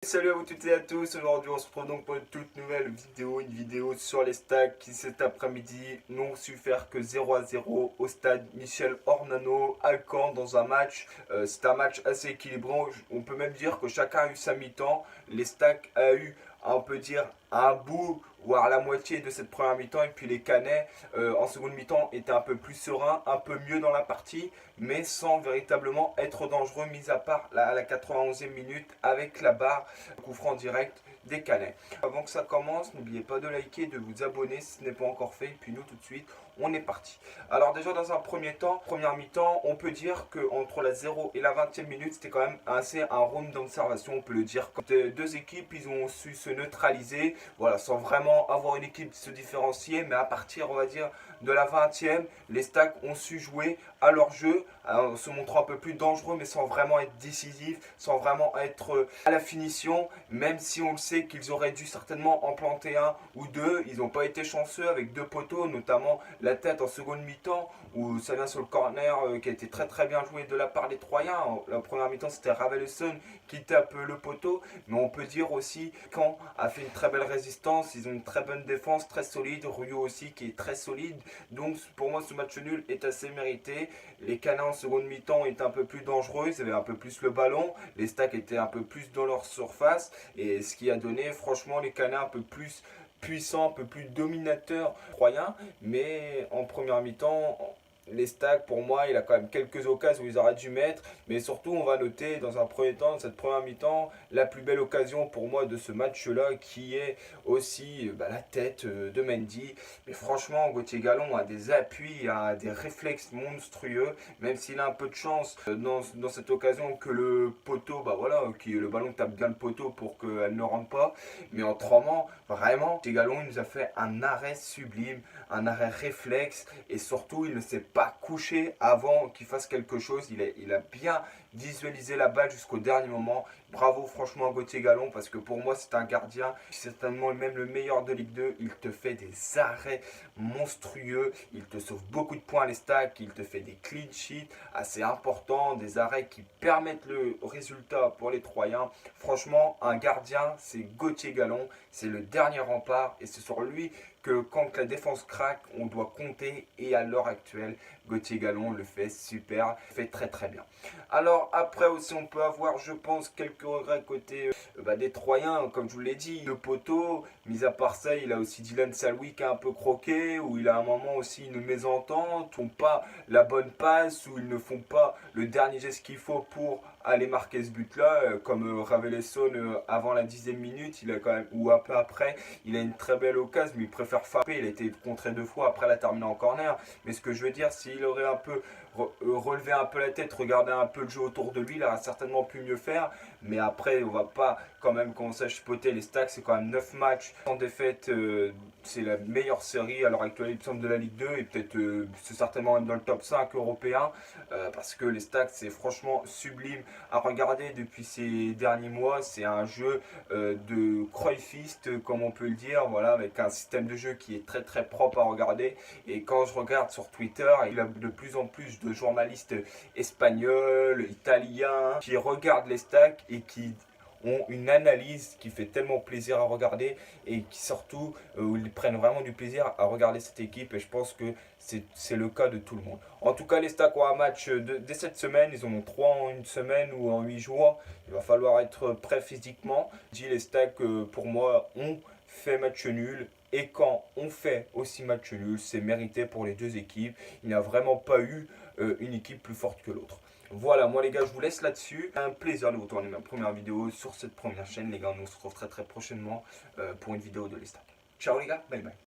Salut à vous toutes et à tous, aujourd'hui on se retrouve donc pour une toute nouvelle vidéo, une vidéo sur les stacks qui cet après-midi n'ont su faire que 0-0 au stade Michel Ornano à Caen dans un match. C'est un match assez équilibré, on peut même dire que chacun a eu sa mi-temps, les stacks a eu, on peut dire, un bout, voire la moitié de cette première mi-temps, et puis les Canets en seconde mi-temps étaient un peu plus sereins, un peu mieux dans la partie, mais sans véritablement être dangereux, mis à part à la 91e minute avec la barre coup franc direct des Canets. Avant que ça commence, n'oubliez pas de liker, de vous abonner si ce n'est pas encore fait, et puis nous tout de suite on est parti. Alors déjà dans un premier temps, première mi-temps, on peut dire qu'entre la 0 et la 20e minute, c'était quand même un round d'observation, on peut le dire. Quand deux équipes, ils ont su se neutraliser, voilà, sans vraiment avoir une équipe se différencier, mais à partir, on va dire, de la 20e, les stacks ont su jouer à leur jeu, en se montrant un peu plus dangereux, mais sans vraiment être décisifs, sans vraiment être à la finition, même si on le sait qu'ils auraient dû certainement en planter un ou deux. Ils n'ont pas été chanceux avec deux poteaux, notamment la tête en seconde mi-temps, où ça vient sur le corner qui a été très très bien joué de la part des Troyens. La première mi-temps, c'était Raveloson qui tape le poteau, mais on peut dire aussi Caen a fait une très belle résistance, ils ont une très bonne défense, très solide, Ruyo aussi qui est très solide. Donc pour moi ce match nul est assez mérité. Les Canins en seconde mi-temps étaient un peu plus dangereux, ils avaient un peu plus le ballon, les stacks étaient un peu plus dans leur surface, et ce qui a donné franchement les Canins un peu plus puissants, un peu plus dominateurs troyens. Mais en première mi-temps, les stacks, pour moi, il a quand même quelques occasions où ils auraient dû mettre. Mais surtout, on va noter dans un premier temps, dans cette première mi-temps, la plus belle occasion pour moi de ce match-là, qui est aussi la tête de Mendy. Mais franchement, Gauthier Gallon a des appuis, a des réflexes monstrueux, même s'il a un peu de chance dans cette occasion que le poteau, le ballon tape bien le poteau pour qu'elle ne rentre pas. Mais autrement, vraiment, Gauthier Gallon, il nous a fait un arrêt sublime, un arrêt réflexe, et surtout, il ne s'est pas couché avant qu'il fasse quelque chose. Il a bien visualisé la balle jusqu'au dernier moment. Bravo franchement à Gauthier Gallon, parce que pour moi c'est un gardien, certainement même le meilleur de Ligue 2. Il te fait des arrêts monstrueux, il te sauve beaucoup de points à les stacks, il te fait des clean sheets assez importants, des arrêts qui permettent le résultat pour les Troyens. Franchement, un gardien, c'est Gauthier Gallon, c'est le dernier rempart, et c'est sur lui que quand la défense craque, on doit compter, et à l'heure actuelle, Gauthier Gallon le fait super, fait très très bien. Alors après aussi on peut avoir, je pense, quelques regrets côté des Troyens, comme je vous l'ai dit, le poteau, mis à part ça, il a aussi Dylan Salwi qui a un peu croqué, où il a un moment aussi une mésentente, où pas la bonne passe, où ils ne font pas le dernier geste qu'il faut pour aller marquer ce but là, comme Raveloson avant la 10e minute, il a quand même, ou un peu après, il a une très belle occasion, mais il préfère frapper, il a été contré deux fois, après la terminer en corner. Mais ce que je veux dire, s'il aurait un peu relevé un peu la tête, regardé un peu le jeu autour de lui, il aurait certainement pu mieux faire. Mais après, on va pas quand même commencer à chipoter les stacks, c'est quand même 9 matchs sans défaite, c'est la meilleure série à l'heure actuelle, il me semble, de la Ligue 2, et peut-être c'est certainement même dans le top 5 européen, parce que les stacks c'est franchement sublime à regarder depuis ces derniers mois. C'est un jeu de Cruyffiste, comme on peut le dire, voilà, avec un système de jeu qui est très très propre à regarder. Et quand je regarde sur Twitter, il y a de plus en plus de journalistes espagnols, italiens, qui regardent les stacks et qui ont une analyse qui fait tellement plaisir à regarder, et qui surtout ils prennent vraiment du plaisir à regarder cette équipe, et je pense que c'est le cas de tout le monde. En tout cas, les stacks ont un match dès cette semaine, ils en ont 3 en une semaine ou en 8 jours, il va falloir être prêt physiquement. Les stacks pour moi ont fait match nul, et quand on fait aussi match nul, c'est mérité pour les deux équipes. Il n'y a vraiment pas eu une équipe plus forte que l'autre. Voilà, moi les gars, je vous laisse là-dessus. Un plaisir de vous tourner ma première vidéo sur cette première chaîne, les gars. On se retrouve très très prochainement pour une vidéo de les stacks. Ciao les gars, bye bye.